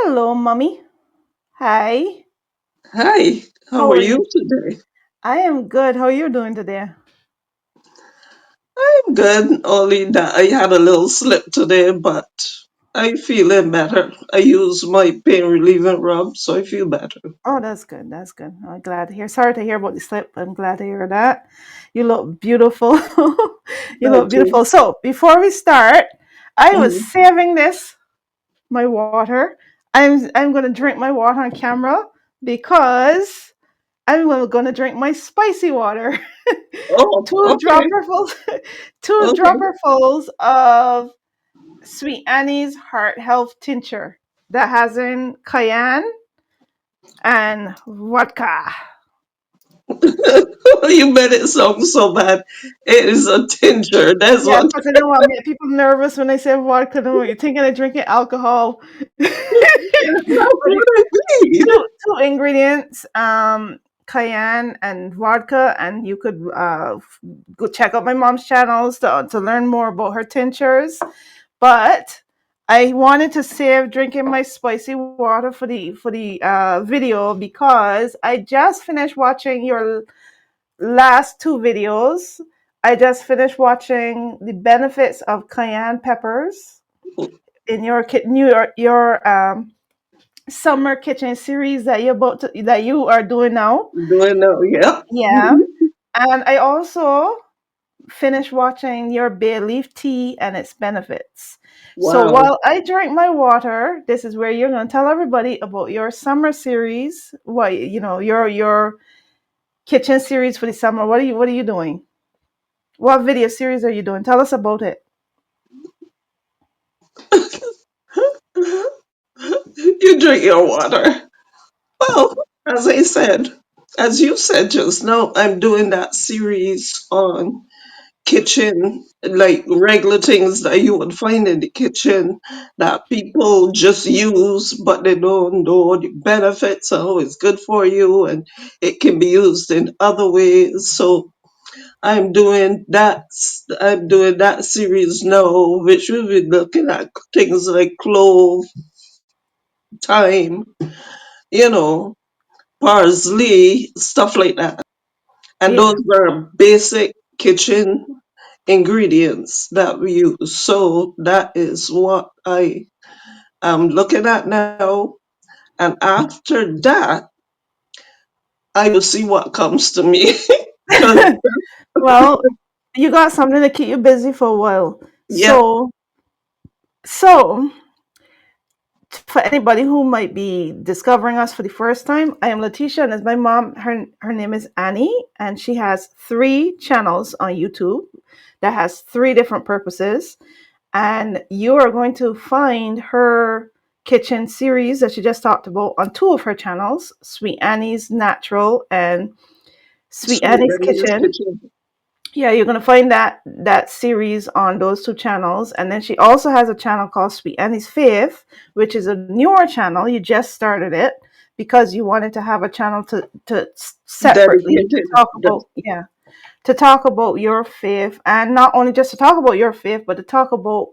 Hello, mommy. Hi. Hi, how How are are you you? today? I am good. How are you doing today? I'm good, only that I had a little slip today, but I'm feeling better. I use my pain relieving rub, so I feel better. Oh, that's good. That's good. I'm glad to hear. Sorry to hear about the slip. I'm glad to hear that. You look beautiful. You look Thank you. beautiful. So, before we start, I was Mhm. saving my water. I'm going to drink my water on camera because I'm going to drink my spicy water. Oh, two okay, dropperfuls, two okay. dropperfuls of Sweet Annie's Heart Health Tincture that has in cayenne and vodka. You made it sound so bad. It is a tincture. That's Yeah, what. because I don't want to make people nervous when they say vodka. No, you're thinking of drinking alcohol. But That's what I mean. two ingredients, cayenne and vodka, and you could go check out my mom's channels to learn more about her tinctures. But I wanted to save drinking my spicy water for the video because I just finished watching your last two videos. I just finished watching the benefits of cayenne peppers in your summer kitchen series that you are doing now. Doing now, yeah. Yeah, and I also finish watching your bay leaf tea and its benefits. So Wow. while I drink my water, this is where you're going to tell everybody about your summer series. What your kitchen series for the summer. What are you doing? What video series are you doing? Tell us about it. You drink your water. Well, as I said, as you said just now, I'm doing that series on kitchen, like regular things that you would find in the kitchen that people just use, but they don't know the benefits and how it's good for you, and it can be used in other ways. So I'm doing that. I'm doing that series now, which will be looking at things like clove, thyme, you know, parsley, stuff like that. And those Yeah. were basic kitchen ingredients that we use. So that is what I am looking at now. And after that, I will see what comes to me. Because, Well, you got something to keep you busy for a while. yeah, So for anybody who might be discovering us for the first time, I am Letitia, and as my mom, her name is Annie, and she has three channels on YouTube that has three different purposes. And you are going to find her kitchen series that she just talked about on two of her channels, Sweet Annie's Natural and Sweet sweet Annie's in this Kitchen. kitchen. Yeah, you're gonna find that series on those two channels, and then she also has a channel called Sweet Annie's Fave, which is a newer channel. You just started it because you wanted to have a channel to separately to Dedicated. talk about, yeah, to talk about your fave, and not only just to talk about your fave, but to talk about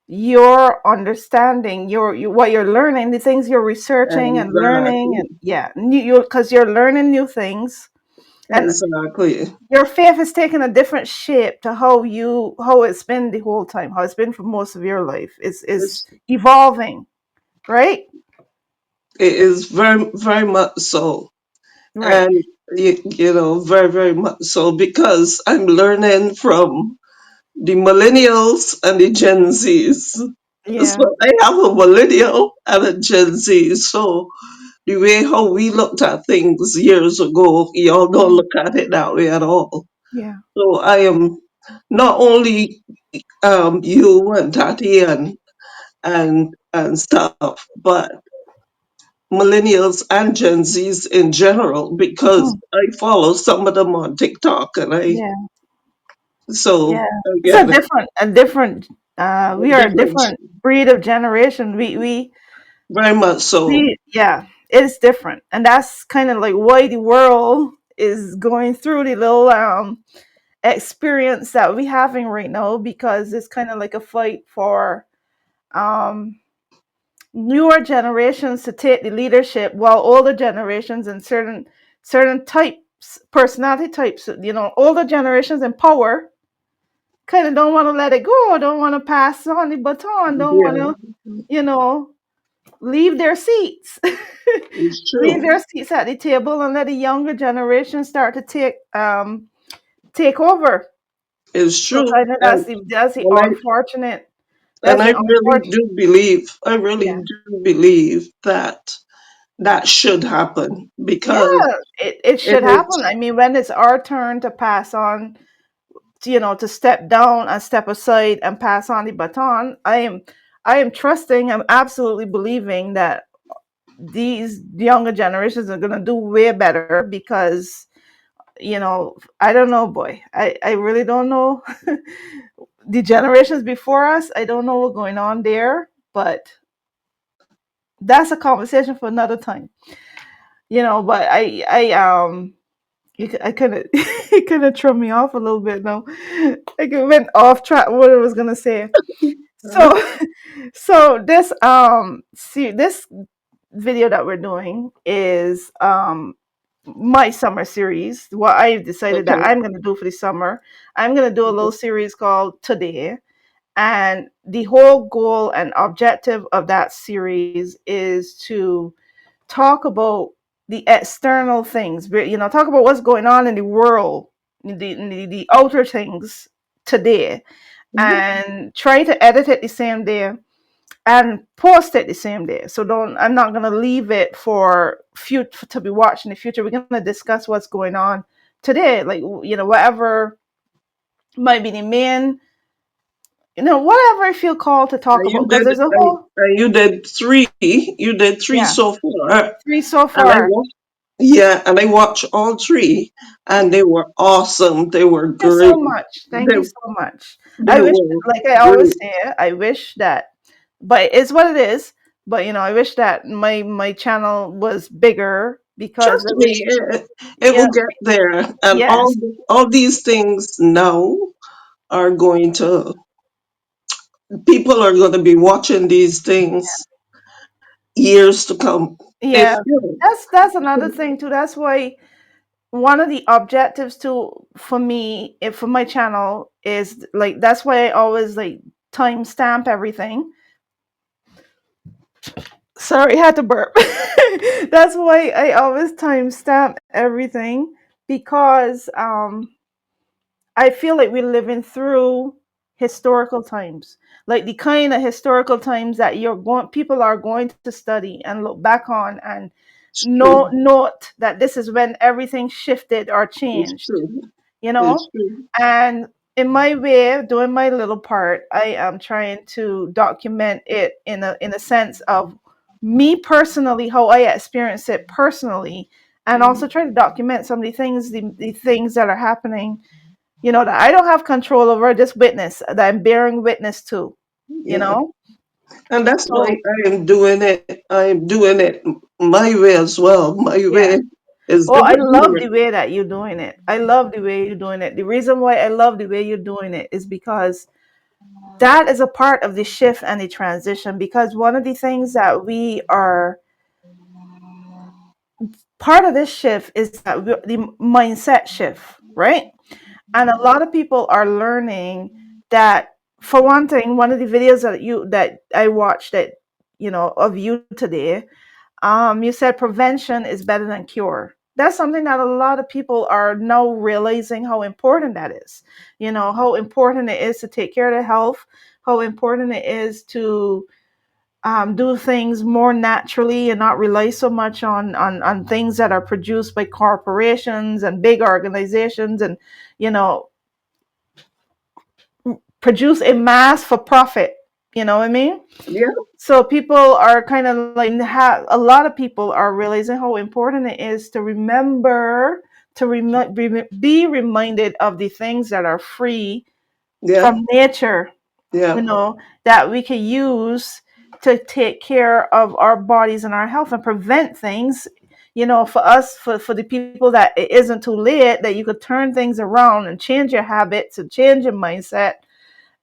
your understanding, what you're learning, the things you're researching and learning, Exactly. and yeah, you because you're learning new things, and Exactly. your faith has taken a different shape to how it's been the whole time, how it's been for most of your life. Is It's, evolving, right? it is very, very much so. Right. And, very, very much so because I'm learning from the millennials and the Gen Zs. So Yeah. I have a millennial and a Gen Z. So the way how we looked at things years ago, y'all don't Mhm. look at it that way at all. Yeah. So I am not only you and Tati and stuff, but millennials and Gen Zs in general because Mhm. I follow some of them on TikTok and Yeah. so Yeah. I It's get it. a different. We are a Different, different breed of generation. very much so. Yeah. It's different, and that's kind of like why the world is going through the little experience that we having right now because it's kind of like a fight for um newer generations to take the leadership, while older generations and certain types, personality types, older generations in power kind of don't want to let it go, don't want to pass on the baton, don't want Yeah, to, you know, leave their seats. it's Leave true. their seats at the table and let the younger generation start to take over. It's So true. kind of that's the And I unfortunate. and That's I the really unfortunate. do believe, I really Yeah, do believe that that should happen yeah. because It it should happen. is. I mean, when it's our turn to pass on, to step down and step aside and pass on the baton, I am trusting. I'm absolutely believing that these younger generations are gonna do way better because I don't know, boy. I really don't know. The generations before us, I don't know what's going on there, but that's a conversation for another time. But I kind of it kind of threw me off a little bit now. Like it went off track what I was gonna say. So so this video that we're doing is my summer series. What I've decided that Okay. I'm going to do for the summer, I'm going to do a little series called Today. And the whole goal and objective of that series is to talk about the external things, talk about what's going on in the world, the outer things today, Mhm. and try to edit it the same day and post it the same day. So don't I'm not gonna leave it for future to be watched in the future. We're gonna discuss what's going on today, like whatever might be the main, whatever I feel called to talk about. Because there's a whole You did three. You did three yeah so far, three so and far. yeah, and I watched all three, and they were awesome. They were Thank you so great. much. Thank They you so much. I they wish, were like I always great. say, I wish that, but it's what it is. But I wish that my channel was bigger because Trust at me, least, it yeah, will get there, and yes, all these things now are going to people are going to be watching these things years to come. yeah. If you That's another thing too. That's why one of the objectives too for me, if for my channel, is like that's why I always like timestamp everything. Sorry, I had to burp. That's why I always timestamp everything because I feel like we're living through historical times, like the kind of historical times that people are going to study and look back on and it's true, note that this is when everything shifted or it's changed, true, you it's know. true. And in my way of doing my little part, I am trying to document it in a sense of me personally, how I experience it personally, and also Mhm. try to document some of the things that are happening, that I don't have control over, just witness that I'm bearing witness to, you Yeah, know? and that's why So, I am doing it. I am doing it my way as well. My yeah. way is Oh, I love the different. way that you're doing it. I love the way you're doing it. The reason why I love the way you're doing it is because that is a part of the shift and the transition. Because one of the things that we are part of this shift is that the mindset shift, right? And a lot of people are learning that, for one thing, one of the videos that I watched that of you today, you said prevention is better than cure. That's something that a lot of people are now realizing how important that is. How important it is to take care of the health, how important it is to do things more naturally and not rely so much on things that are produced by corporations and big organizations, and you know produce a mass for profit. You know what I mean? Yeah, So people are kind of like, a lot of people are realizing how important it is to remember to be reminded of the things that are free yeah, from nature, yeah, that we can use to take care of our bodies and our health and prevent things. For us, for the people that it isn't too late, that you could turn things around and change your habits and change your mindset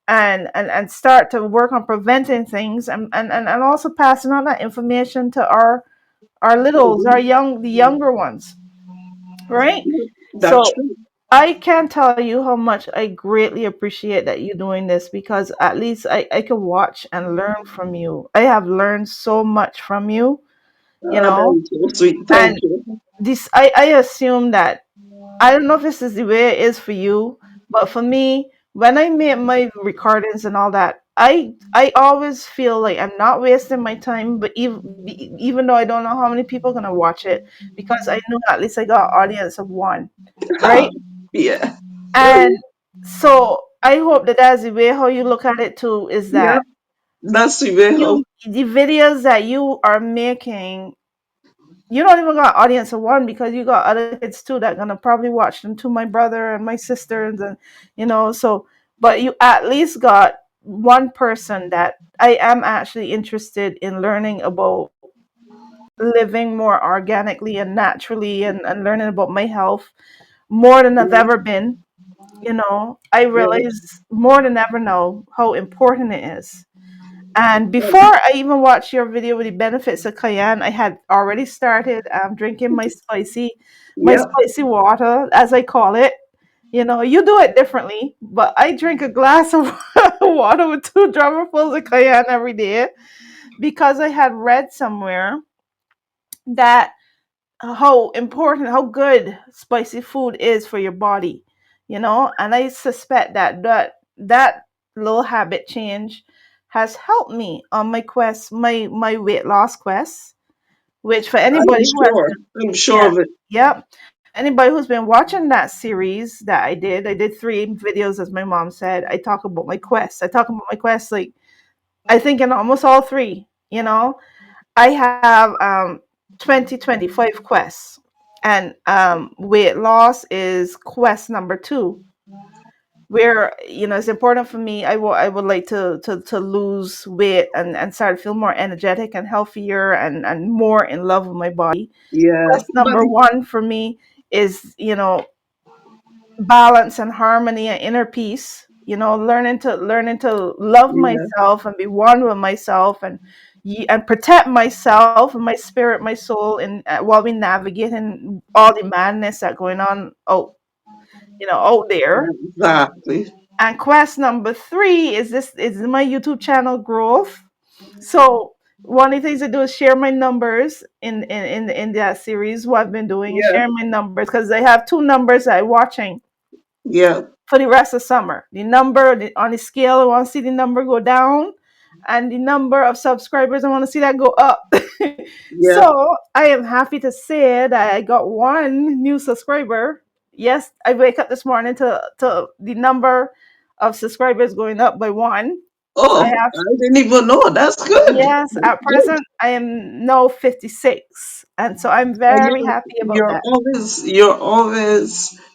and start to work on preventing things, and also passing on that information to our littles, our the younger ones, right? That's So true. I can tell you how much I greatly appreciate that you're doing this, because at least I can watch and learn from you. I have learned so much from you, you Ah, know. that's so sweet. And Thank you. this, I assume that, I don't know if this is the way it is for you, but for me, when I make my recordings and all that, I always feel like I'm not wasting my time. But even though I don't know how many people are gonna watch it, because I know at least I got an audience of one, right? Yeah. And so I hope that that's the way how you look at it too. Is Yeah. that That's the way how. the videos that you are making, you don't even got audience of one, because you got other kids too that gonna probably watch them too, my brother and my sisters, and so, but you at least got one person that I am actually interested in learning about living more organically and naturally, and learning about my health more than I've Yeah. ever been. I Yeah. realize more than ever now how important it is. And before I even watched your video with the benefits of cayenne, I had already started drinking my Yeah. spicy water, as I call it. You do it differently, but I drink a glass of water with 2 dropperfuls of cayenne every day, because I had read somewhere that how important, how good spicy food is for your body. And I suspect that little habit change has helped me on my quest, my weight loss quest, which for I'm anybody who has sure. been, I'm sure yeah, of it. yep, anybody who's been watching that series that I did 3 videos, as my mom said. I talk about my quest, like, I think in almost all three. I have 2025 quests, and weight loss is quest number 2, where it's important for me. I would like to lose weight, and start to feel more energetic and healthier, and more in love with my body. Yeah. Quest But number 1 for me is balance and harmony and inner peace. Learning to love yeah. myself and be one with myself, and protect myself and my spirit, my soul, and while we navigating all the madness that going on out there. Exactly. And quest number 3 is my YouTube channel growth. So one of the things I do is share my numbers in that series. What I've been doing is Yeah. sharing my numbers, because I have 2 numbers that I'm watching Yeah. for the rest of summer. The number on the scale, I want to see the number go down, and the number of subscribers, I want to see that go up. Yeah. So I am happy to say that I got one new subscriber. Yes, I wake up this morning to the number of subscribers going up by one. So I Oh, have, I didn't even know. That's good. yes, That's at good. present I am now 56, and so I'm And very happy about that.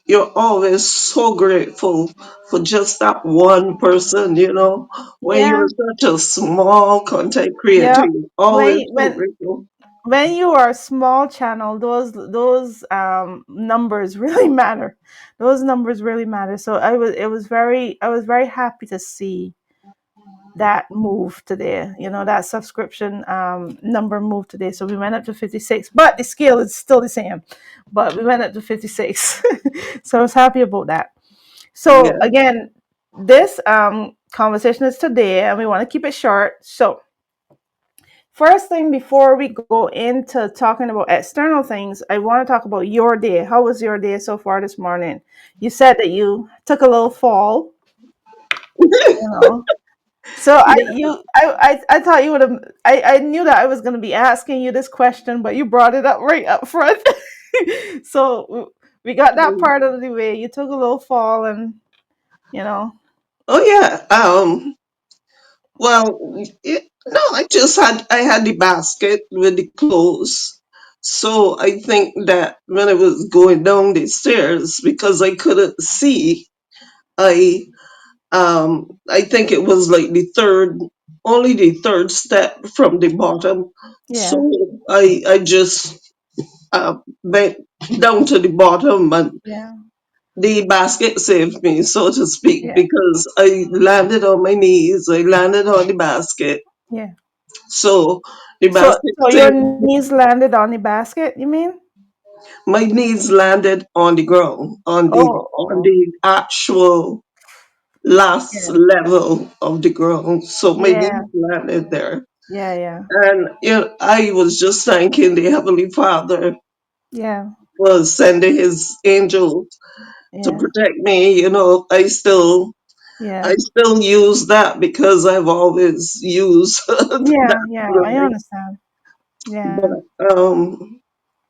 you're always so grateful for just that one person, you know. When Yeah, you're such a small content creator, yeah. you're When always so when grateful. when you are a small channel, those numbers really matter. Those numbers really matter. So I was very happy to see that move today. That subscription number move today. So we went up to 56, but the scale is still the same. But we went up to 56. So I was happy about that. So Yeah. again, this conversation is today, and we want to keep it short. So first thing, before we go into talking about external things, I want to talk about your day. How was your day so far this morning? You said that you took a little fall, you know. So Yeah. I thought you would have, I knew that I was going to be asking you this question, but you brought it up right up front. So we got that part of the way. You took a little fall, and you know, Oh yeah. Well, no, I had the basket with the clothes. So I think that when I was going down the stairs, because I couldn't see, I I think it was like only the third step from the bottom. So yeah, I just uh, went down to the bottom, and yeah. the basket saved me, so to speak, Yeah. because I landed on my knees. I landed on the basket. Yeah. So the So basket so your saved knees landed on the basket, you mean? my knees landed on the ground, Oh, on oh. the actual last Yeah. level of the ground. So my Yeah. knees landed there. Yeah, yeah. And I was just thanking the Heavenly Father Yeah. for sending his angels to Yeah. protect me. I Yeah. still use that because I've always used Yeah, that yeah. I line. understand. Yeah. But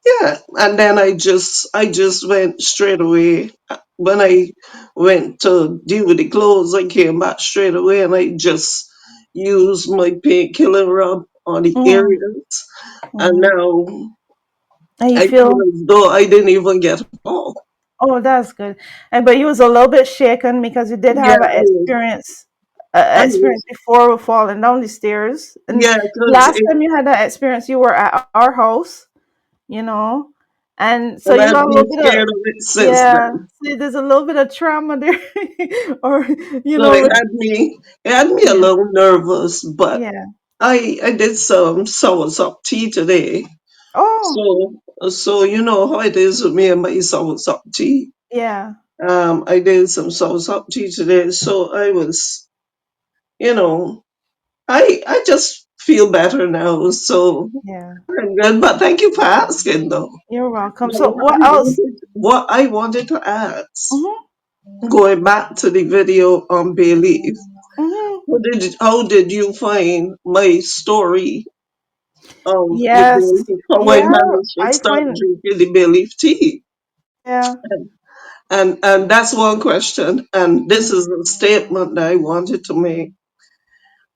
yeah, and then I just went straight away. When I went to deal with the clothes, I came back straight away and I just used my painkiller rub on the Mm, areas. And mm. now And you I feel feel, as though I didn't even get a fall. oh, that's good. And but you was a little bit shaken because you did Yeah, have I a was. experience before with falling down the stairs. And Yeah, because last time you had that experience, you were at our house, you know, and so and you I've got a been little bit of, scared of it since yeah. then. See, there's a little bit of trauma there, or So with, it had me a yeah, little nervous, but yeah. I did some soursop tea today. Oh, So you know how it is with me and my soursop tea. yeah, I did some soursop tea today, so I was, you know, I just feel better now. So yeah. I'm good. But thank you for asking, though. You're welcome. Now, So what else? what I wanted to ask, Hmm. going back to the video on Bay Leaf, Hmm. how did you find my story of the Bay Yes. Leaf? How I Yeah, managed to I start find, drinking the Bay Leaf tea? yeah. And that's one question. And this Mm, is a statement that I wanted to make.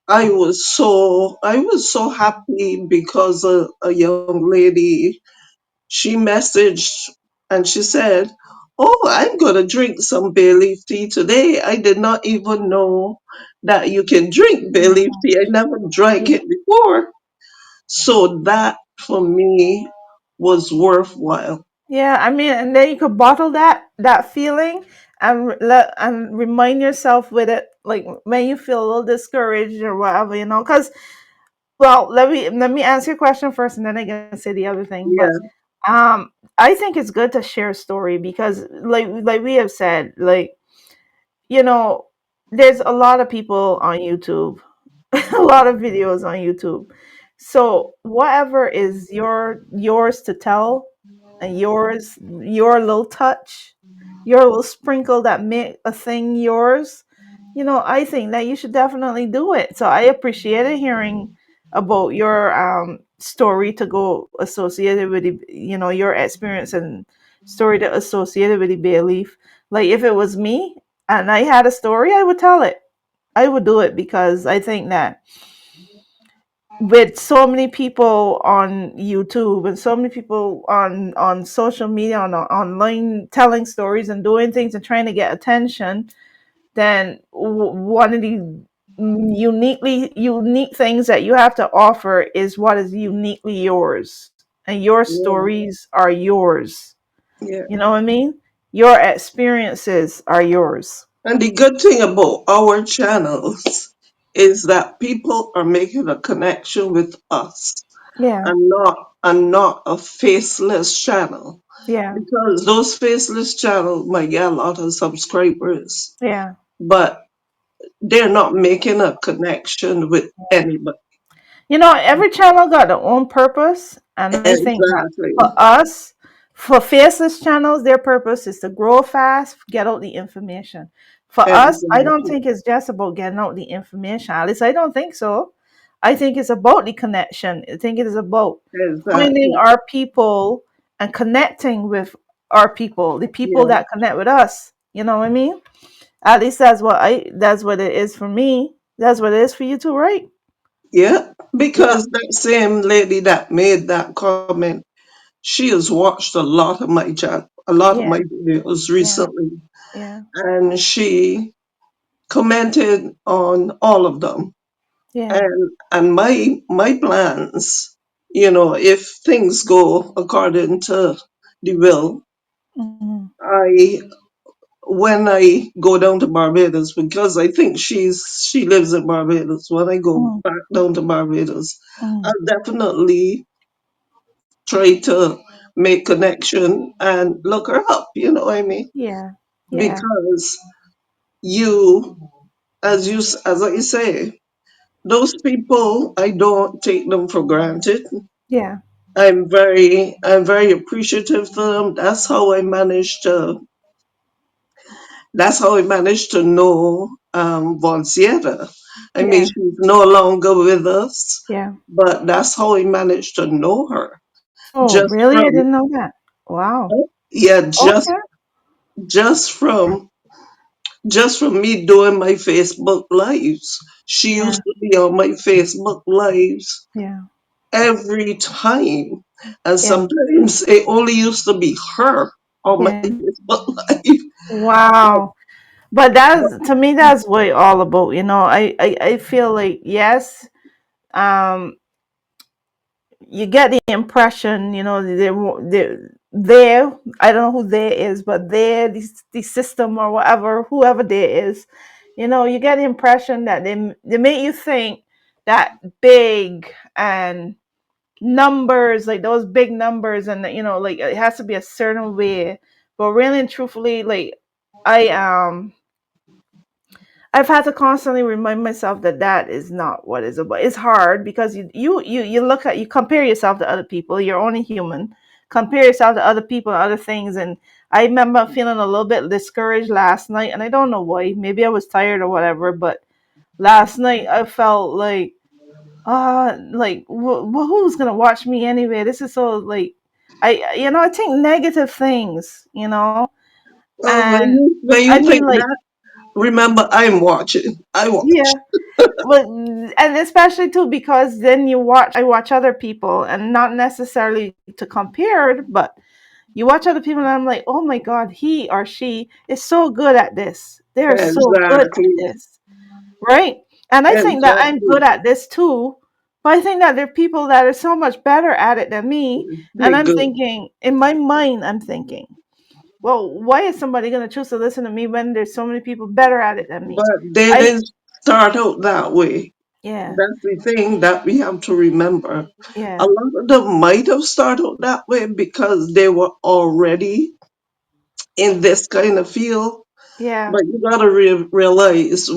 I was so happy because a young lady, she messaged and she said, "Oh, I'm gonna drink some bay leaf tea today. I did not even know that you can drink bay leaf yeah, tea. I never drank yeah. it before." So that for me was worthwhile. Yeah, I mean, and then you could bottle that feeling and let and remind yourself with it, like when you feel a little discouraged or whatever, Because, well, let me answer your question first, and then I can say the other thing. But Yeah, I think it's good to share a story because, like we have said, like you know, there's a lot of people on YouTube, a lot of videos on YouTube. So whatever is yours to tell, and your little touch, your little sprinkle that make a thing yours, I think that you should definitely do it. So I appreciated hearing about your story to go associated with your experience and story to associated with the bay leaf. Like if it was me and I had a story, I would tell it. I would do it because I think that with so many people on YouTube and so many people on social media on online telling stories and doing things and trying to get attention, then one of the unique things that you have to offer is what is uniquely yours, and your yeah, stories are yours. yeah. You know what I mean? Your experiences are yours. And the good thing about our channels is that people are making a connection with us Yeah, and not a faceless channel. yeah, Because those faceless channels might get a lot of subscribers, yeah. but they're not making a connection with anybody. Every channel got their own purpose, and I think that for Exactly. us, for faceless channels, their purpose is to grow fast, get out the information. For us, I don't Exactly. think it's just about getting out the information. At least I don't think so. I think it's about the connection. I think it is about finding Exactly. our people and connecting with our people, the people Yeah. that connect with us. You know what I mean? At least that's what it is for me. That's what it is for you too, right? Yeah. Yeah. Because that same lady that made that comment, she has watched a lot of Yeah. my videos Yeah. recently, Yeah. and she commented on all of them. Yeah. And my plans, if things go according to the will, Mhm. I when I go down to Barbados, because I think she lives in Barbados. When I go Mm, back down to Barbados, mm. I'll definitely try to make connection and look her up. You know what I mean? Yeah. Yeah. Because you, as I say, those people, I don't take them for granted. Yeah. I'm very appreciative to them. That's how I managed to know Vonsieta. I mean, Yeah. she's no longer with us, Yeah. but that's how I managed to know her. Oh, Just really? I from, didn't know that. Wow. yeah, Okay. just from, just from me doing my Facebook lives. She Yeah. used to be on my Facebook lives Yeah. every time. And Yeah. sometimes it only used to be her on my Yeah. Facebook live. Wow. But that's to me that's what it all about, you know. I feel like yes, um you get the impression, you know, they're there. I don't know who there is, but there, the system or whatever, whoever there is, you know, you get the impression that they make you think that big and numbers, like those big numbers, and you know, like it has to be a certain way. But really and truthfully, like I I've had to constantly remind myself that that is not what it's about. It's hard because you look at, you compare yourself to other people. You're only human. Compare yourself to other people and other things. And I remember feeling a little bit discouraged last night, and I don't know why. Maybe I was tired or whatever. But last night I felt who's gonna watch me anyway? This is so like, I think negative things, you know, Well, and when I you think mean like that, remember I'm watching. I yeah. watch. But and especially too because then I watch other people and not necessarily to compare, but you watch other people and I'm like, oh my god, he or she is so good at this. They're so good at Exactly. this, right? And I think that I'm good Exactly. at this too, but I think that there are people that are so much better at it than me, and They I'm good. thinking in my mind, I'm thinking, well, why is somebody going to choose to listen to me when there's so many people better at it than me? But they I didn't start out that way. Yeah, That's the thing that we have to remember. A yeah, lot of them might have started that way because they were already in this kind of field. yeah. But you gotta realize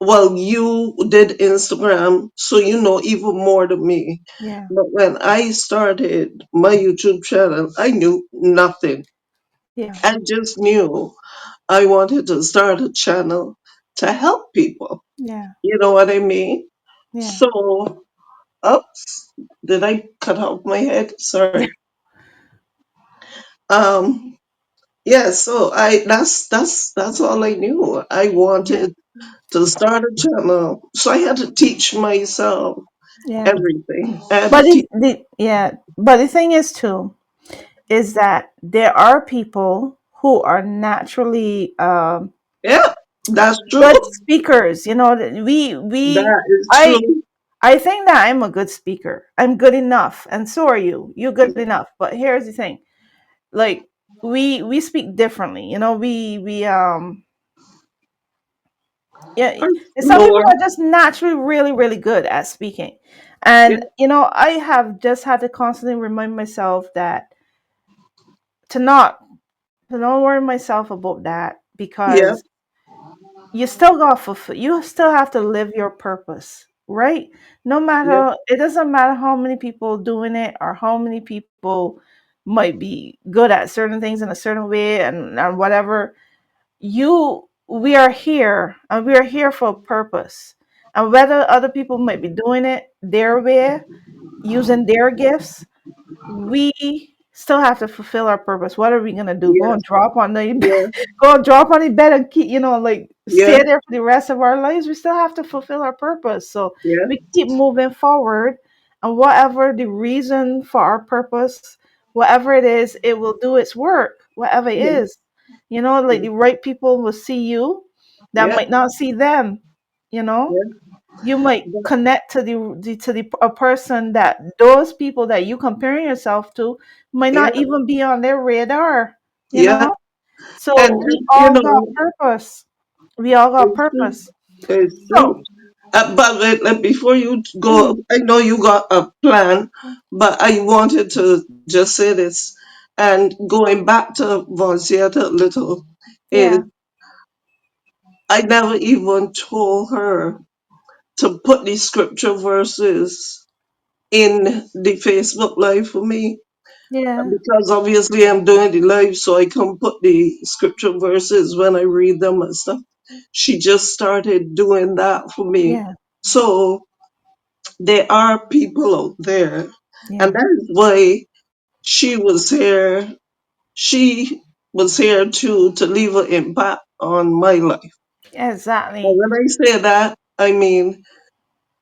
well, you did Instagram, so you know even more than me. Yeah, But when I started my YouTube channel, I knew nothing. yeah, I just knew I wanted to start a channel to help people. yeah, You know what I mean? yeah, So, oops, did I cut off my head? Sorry. Um, yeah, so that's all I knew. I yeah, wanted to start a channel. So I had to teach myself yeah. everything. I had to But teach. the thing is too is that there are people who are naturally Yeah, that's true. good speakers. You know, that we That is I true. I think that I'm a good speaker. I'm good enough, and so are you. You're good enough. But here's the thing: like we speak differently. You know, we yeah, I'm and some people slower. are just naturally really really good at speaking, Yeah, and you know I have just had to constantly remind myself that to not to not worry myself about that yeah, because you still got fulfill, you still have to live your purpose, right? No yeah, matter, it doesn't matter how many people doing it or how many people might be good at certain things in a certain way and whatever. You We are here and we are here for a purpose, and whether other people might be doing it their way using their gifts, we still have to fulfill our purpose. What are we gonna do? Go yeah, and drop on the yeah, go and drop on the bed and keep, you know, like yeah, stay there for the rest of our lives? We still have to fulfill our purpose. So yeah, we keep moving forward, and whatever the reason for our purpose, whatever it is, it will do its work. Whatever it yeah, is, you know, like the right people will see you that yeah, might not see them. You know, yeah, you might yeah, connect to the a person that those people that you comparing yourself to might yeah, not even be on their radar, you yeah. know. And, So we you all got know, purpose. We all got it's true. purpose. It's So true. But before you go, mhm, I know you got a plan, but I wanted to just say this. And going back to Vonsieta a little, is yeah, I never even told her to put these scripture verses in the Facebook Live for me. yeah, Because obviously I'm doing the live, so I can put the scripture verses when I read them and stuff. She just started doing that for me. yeah, So there are people out there, and yeah, that is why she was here. She was here to leave an impact on my life. And exactly. when I say that, I mean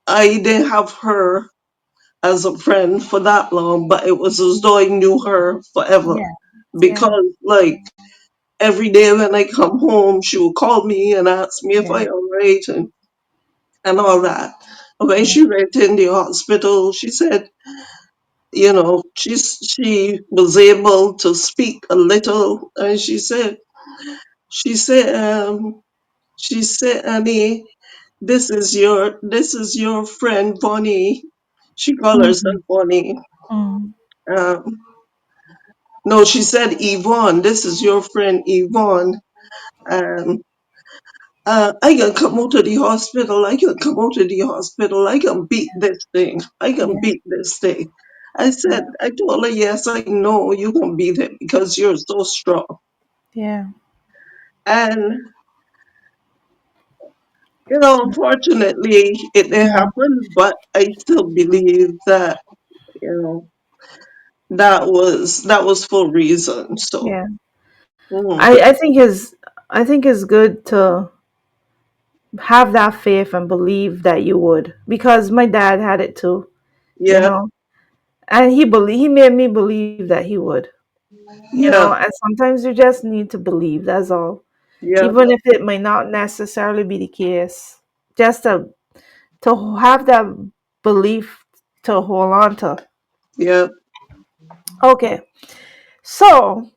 I didn't have her as a friend for that long, but it was as though I knew her forever. Yeah, yeah, Because like every day when I come home, she would call me and ask me if yeah, I alright and all that. When yeah, she went in the hospital, she said, you know, she was able to speak a little, and she said, she said, Annie, this is your friend Bonnie. She called herself mm, Bonnie. mm, Um, no, she said Yvonne. This is your friend Yvonne. Um, I can come out to the hospital. I can come out to the hospital. I can beat this thing. I can yeah, beat this thing. I yeah, said, I told her, yes, I know you can beat it because you're so strong. yeah, And, you know, unfortunately, it didn't yeah, happen, but I still believe that, you know, that was for reason. So, yeah. mm, I think it's good to have that faith and believe that you would, because my dad had it too, you yeah, know, and he made me believe that he would, yeah, and sometimes you just need to believe, that's all, yeah, even if it may not necessarily be the case, just to have that belief to hold on to. yeah. Okay, so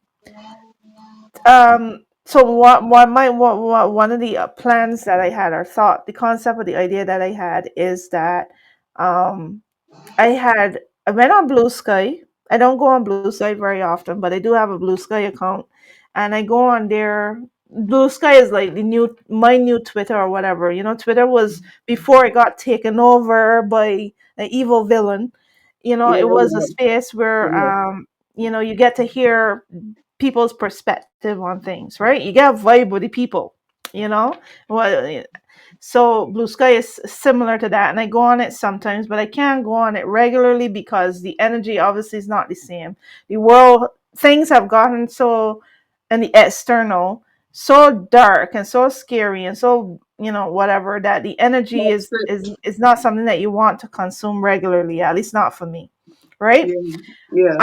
what one of the plans that I had, or thought, the concept or the idea that I had, is that um I went on Blue Sky. I don't go on Blue Sky very often, but I do have a Blue Sky account, and I go on there. Blue Sky is like the new my new Twitter or whatever. Twitter was before it got taken over by an evil villain. Yeah, It was a space where yeah, you get to hear people's perspective on things, right? You get a vibe with the people, you know. Well, so Blue Sky is similar to that, and I go on it sometimes, but I can't go on it regularly because the energy obviously is not the same. The world things have gotten so, and the external, so dark and so scary and so whatever, that the energy that's is it. is is not something that you want to consume regularly, at least not for me, right? Yeah, yeah,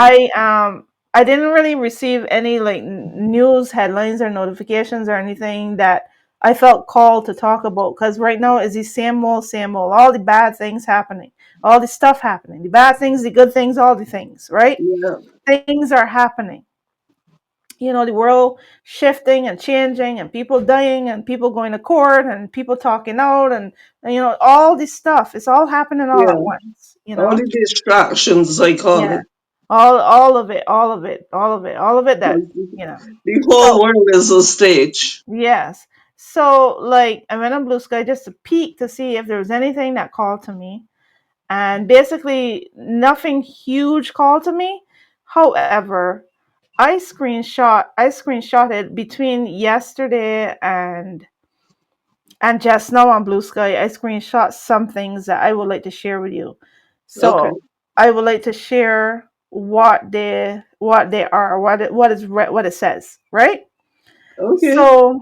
I didn't really receive any like news headlines or notifications or anything that I felt called to talk about, because right now is the same old, all the bad things happening, all the stuff happening, the bad things, the good things, all the things, right? yeah, Things are happening. The world shifting and changing, and people dying, and people going to court, and people talking out, and all this stuff. It's all happening all at yeah. once. All the distractions, I call Yeah, it. all of it, all of it, all of it, all of it. That 'Cause you know. the whole So world is a stage. yes. So like I went on Blue Sky just to peek to see if there was anything that called to me. And basically nothing huge called to me. However, I screenshotted between yesterday and just now on Blue Sky. I screenshot some things that I would like to share with you. Okay, So I would like to share what they are, what it says, right? okay, So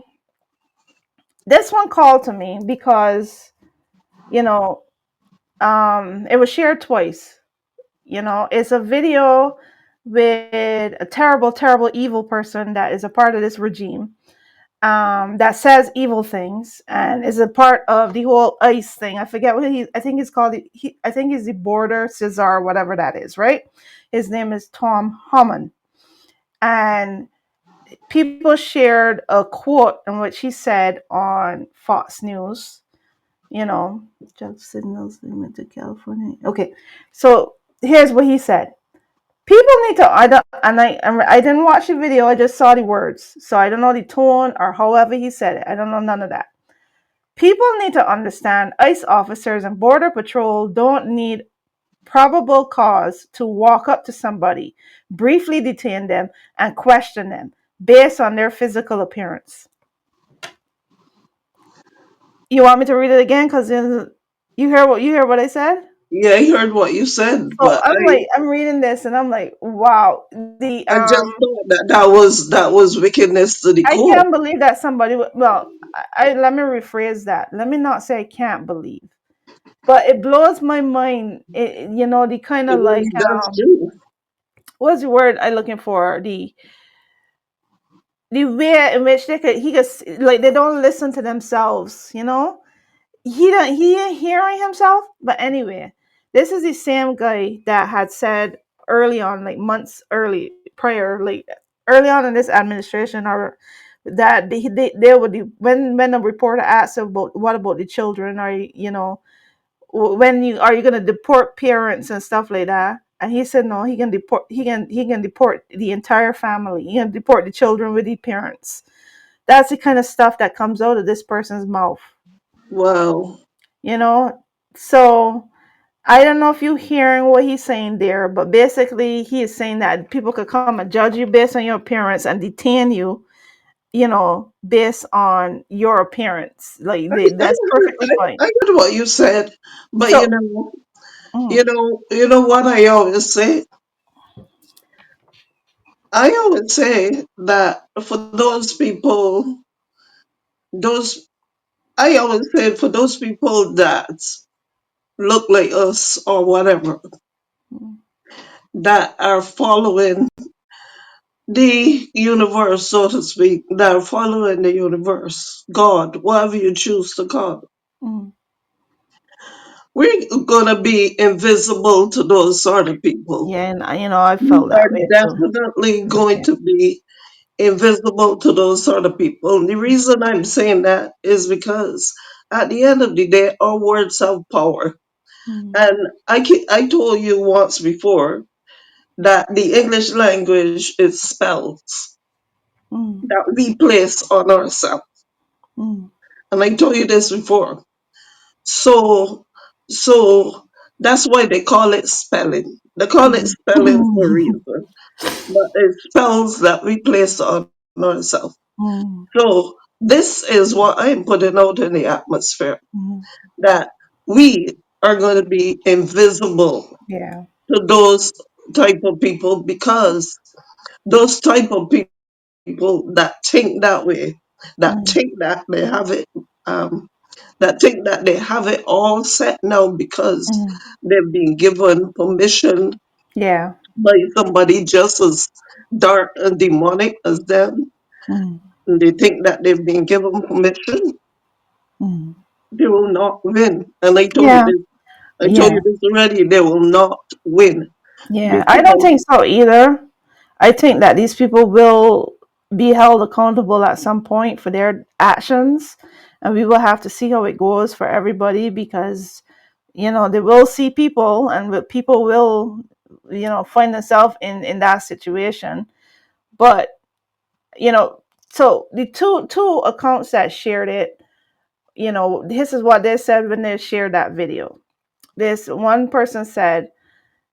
this one called to me because you know it was shared twice. It's a video with a terrible, terrible, evil person that is a part of this regime, that says evil things and is a part of the whole ICE thing. I forget what I think he's called. I think he's the border Cesar, whatever that is, right? His name is Tom Homan. And people shared a quote in which he said on Fox News, you know, just signals limit to California. Okay, so here's what he said. People need to, I don't, and I didn't watch the video. I just saw the words, so I don't know the tone or however he said it. I don't know none of that. People need to understand ICE officers and Border Patrol don't need probable cause to walk up to somebody, briefly detain them, and question them based on their physical appearance. You want me to read it again? Because you hear what I said. Yeah, I heard what you said, So but I'm like, I'm reading this and I'm like, wow. The I just thought that that was wickedness to the I core. can't believe that somebody would. Well, I let me rephrase that. Let me not say I can't believe, but it blows my mind. The kind It of like really does too. what's the word I looking for? The way in which he could like they don't listen to themselves. He ain't hearing himself. But anyway, this is the same guy that had said early on, like months early prior, like early on in this administration, or that they would when a reporter asked about what about the children, or when you are you going to deport parents and stuff like that, and he said no, he can deport the entire family, he can deport the children with the parents. That's the kind of stuff that comes out of this person's mouth, Wow. you know so I don't know if you're hearing what he's saying there, but basically he is saying that people could come and judge you based on your appearance and detain you, based on your appearance. Like that's perfectly fine. I heard what you said, but So, mm, you know what I always say. I always say that for those people, those I always say for those people that look like us or whatever, mm, that are following the universe, so to speak, that are following the universe, God, whatever you choose to call it, mm. we're gonna be invisible to those sort of people. Yeah, and I We felt that are way too. definitely going Yeah. to be invisible to those sort of people. And the reason I'm saying that is because at the end of the day, our words have power. Mm, And I told you once before that the English language is spells mm, that we place on ourselves. mm, And I told you this before. So, so that's why they call it spelling. They call it mm, spelling for a reason. But it's spells that we place on ourselves. mm, So this is what I'm putting out in the atmosphere, mm. that we are going to be invisible Yeah. to those type of people, because those type of people that think that way, that think Mm, that they have it, um, that think that they have it all set now because mm. they've been given permission Yeah. by somebody just as dark and demonic as them. Mm, And they think that they've been given permission, mm. they will not win. And Yeah. I told Yeah. you this already, they will not win Yeah. I don't because think so either. I think that these people will be held accountable at some point for their actions, and we will have to see how it goes for everybody, because they will see people, and people will find themselves in that situation. But you know so the two accounts that shared it, this is what they said when they shared that video. This one person said,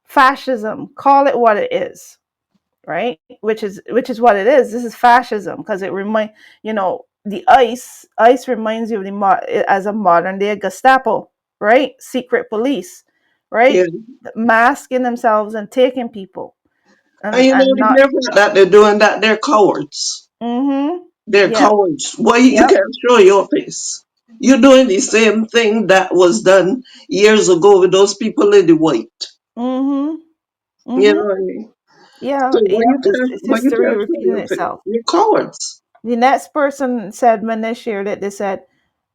fascism, call it what it is, right? Which is what it is. This is fascism, because the ICE reminds you of as a modern day Gestapo, right? Secret police, right? yeah. Masking themselves and taking people, And and the not. mere fact that they're doing that, they're cowards. Mm-hmm. They're Yeah. cowards. Why you Yep. can't show your face? You're doing the same thing that was done years ago with those people in the white. Mm-hmm. You Mm-hmm. know what I mean? Yeah. So Yep. It's why you history can't show repeating your face? itself. You're cowards. The next person said when they shared it, they said,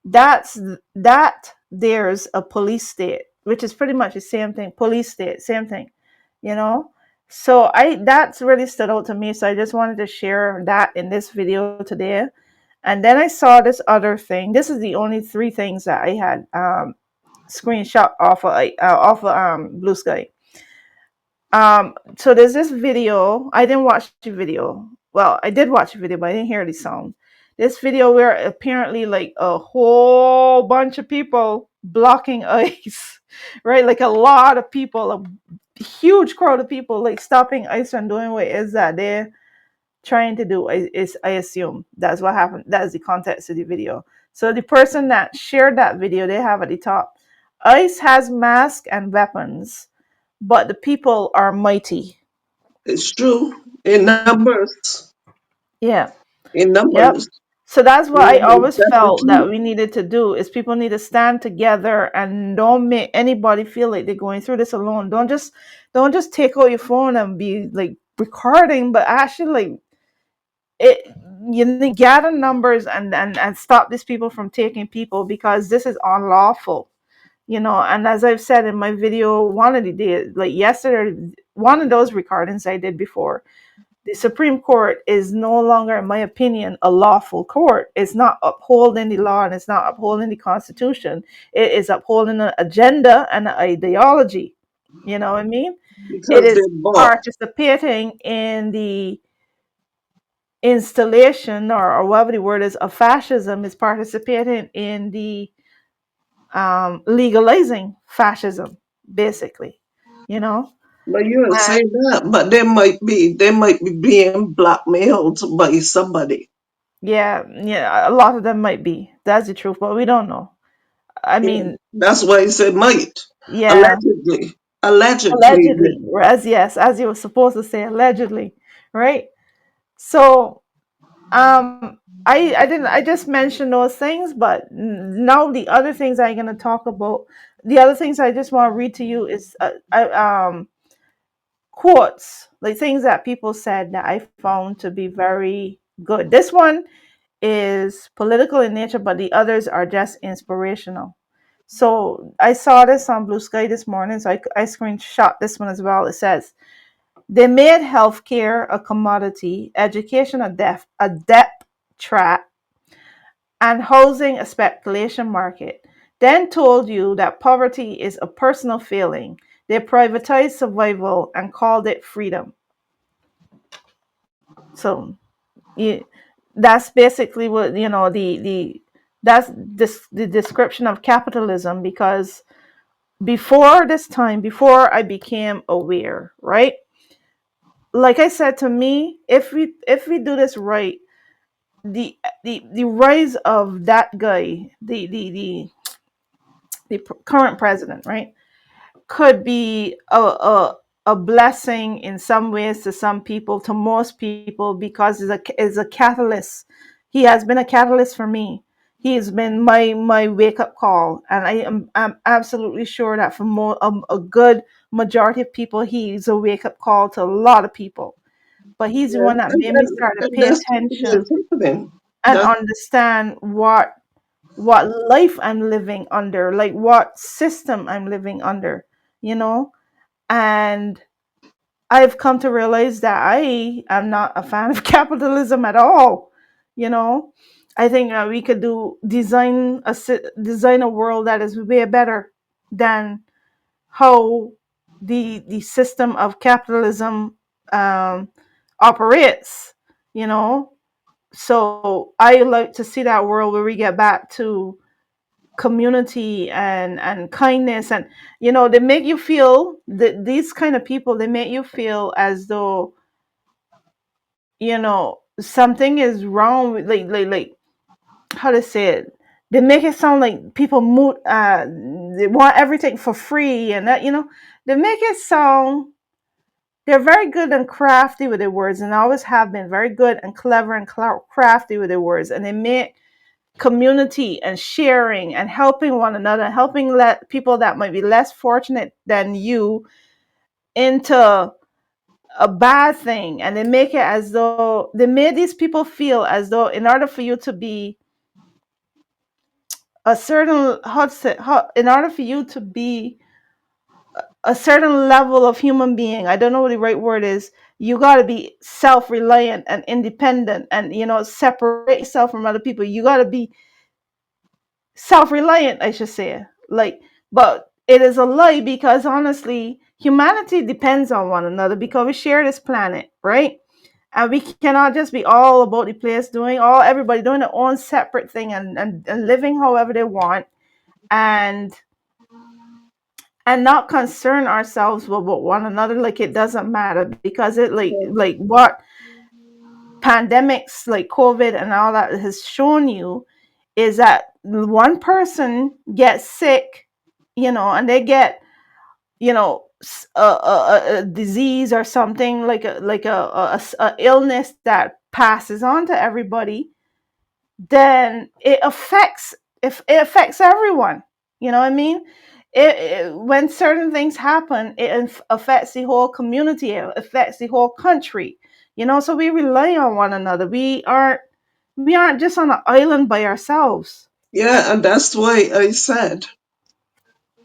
That's that there's a police state, which is pretty much the same thing. Police state, same thing, you know. So I that's really stood out to me. So I just wanted to share that in this video today. And then I saw this other thing. This is the only three things that I had screenshot off of Blue Sky. So there's this video. I didn't watch the video. Well, I did watch the video, but I didn't hear the sound. This video where apparently like a whole bunch of people blocking ice, right? Like a lot of people, a huge crowd of people like stopping ice and doing what is that they're trying to do is I assume that's what happened. That is the context of the video. So the person that shared that video, they have at the top, ICE has masks and weapons, but the people are mighty. It's true. In numbers. Yeah. In Yep. numbers. So that's what I Numbers, always that's the felt truth. that we needed to do is people need to stand together and don't make anybody feel like they're going through this alone. Don't just take out your phone and be like recording, but actually like it you need to gather numbers and stop these people from taking people because this is unlawful. And as I've said in my video one of the days, like yesterday, one of those recordings I did before, the Supreme Court is no longer, in my opinion, a lawful court. It's not upholding the law and it's not upholding the Constitution. It is upholding an agenda and an ideology. You know what I mean? It Because is they're bought. participating in the installation, or whatever the word is, of fascism, is participating in the legalizing fascism, basically. You know? But you are And saying that, but they might be being blackmailed by somebody. yeah, yeah, a lot of them might be. That's the truth, but we don't know. I Yeah. mean, That's why I said might. yeah, Allegedly. Allegedly. allegedly, as you were supposed to say, allegedly, right? So, I just mentioned those things, but now the other things I'm gonna talk about, the other things I just want to read to you is quotes, like things that people said that I found to be very good. This one is political in nature, but the others are just inspirational. So I saw this on Blue Sky this morning, so I screenshot this one as well. It says, they made healthcare a commodity, education a debt trap, and housing a speculation market. Then told you that poverty is a personal feeling. They privatized survival and called it freedom. So you, that's basically what the that's the description of capitalism. Because before this time, before I became aware, right, like I said, to me, if we do this right, the rise of that guy, the current president, right, could be a blessing in some ways to some people, to most people, because is a catalyst. He has been a catalyst for me. He has been my wake up call, and I'm absolutely sure that for a good majority of people, he's a wake up call to a lot of people. But he's the Yeah. one that And, made me and, start to and pay that's what attention is happening. and That's understand what life I'm living under, like what system I'm living under, you know? And I've come to realize that I am not a fan of capitalism at all, you know? I think we could design a world that is way better than how the system of capitalism um, operates, you know? So I like to see that world where we get back to community and kindness. And they make you feel that these kind of people, they make you feel as though something is wrong with, like how to say it. They make it sound like people they want everything for free, and that they make it sound. They're very good and crafty with their words, and always have been very good and clever and crafty with their words. And they make community and sharing and helping one another, helping let people that might be less fortunate than you into a bad thing. And they make it as though they made these people feel as though in order for you to be a certain in order for you to be a certain level of human being. I don't know what the right word is. You got to be self-reliant and independent, and separate yourself from other people. You got to be self-reliant, I should say. Like, but it is a lie, because honestly, humanity depends on one another, because we share this planet, right? And we cannot just be all about the place doing all everybody doing their own separate thing, and living however they want, and not concern ourselves with one another, like it doesn't matter, because it like what pandemics like COVID and all that has shown you is that one person gets sick, and they get, a disease or something, like a illness that passes on to everybody, then it affects everyone. You know what I mean? When certain things happen, it affects the whole community. It affects the whole country. So we rely on one another. We aren't just on an island by ourselves. Yeah, and that's why I said,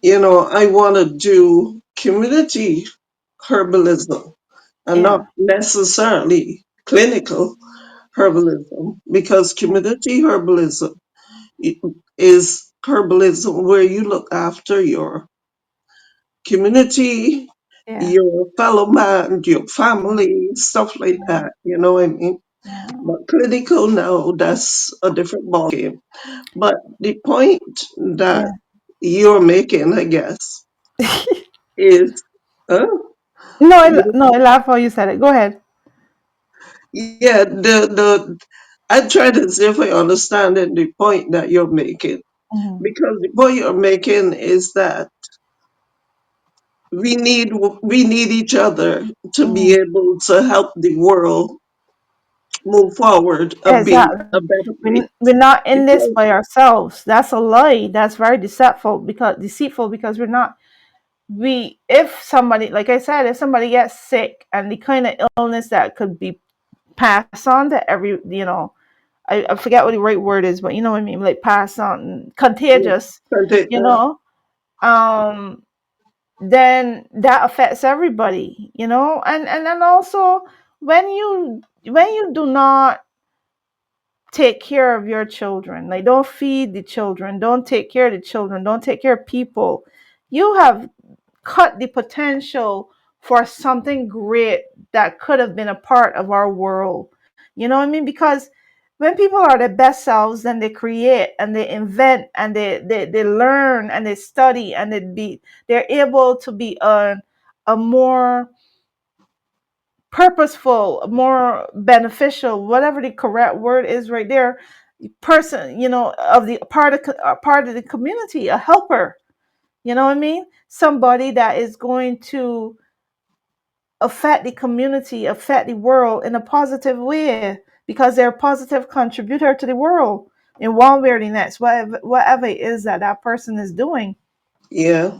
I want to do community herbalism and not Yeah, necessarily clinical herbalism, because community herbalism i- is herbalism where you look after your community, yeah, your fellow man, your yeah, family, stuff like that. You know what I mean? yeah, But clinical, no, that's a different ballgame. But the point that yeah. you're making, I guess, is, uh, No, you, no, I laugh how you said it. Go ahead. yeah, I try to see if I understand it, the point that you're making. Hmm. Because the point you're making is that we need each other to be Hmm. able to help the world move forward and be Exactly. a better place. We're not in this Because by ourselves. That's a lie. That's very deceitful because we're not. We If somebody, like I said, if somebody gets sick, and the kind of illness that could be passed on to I forget what the right word is, but you know what I mean, like pass on, yeah, contagious, you know, um, then that affects everybody, and then also when you do not take care of your children, like don't feed the children, don't take care of the children, don't take care of people, you have cut the potential for something great that could have been a part of our world. You know what I mean? Because when people are their best selves, then they create and they invent and they learn and they study, and they're able to be a more purposeful, more beneficial, whatever the correct word is right there, person, of the part of the community, a helper. You know what I mean? Somebody that is going to affect the community, affect the world in a positive way, because they're a positive contributor to the world in one way or the next, whatever it is that that person is doing. yeah,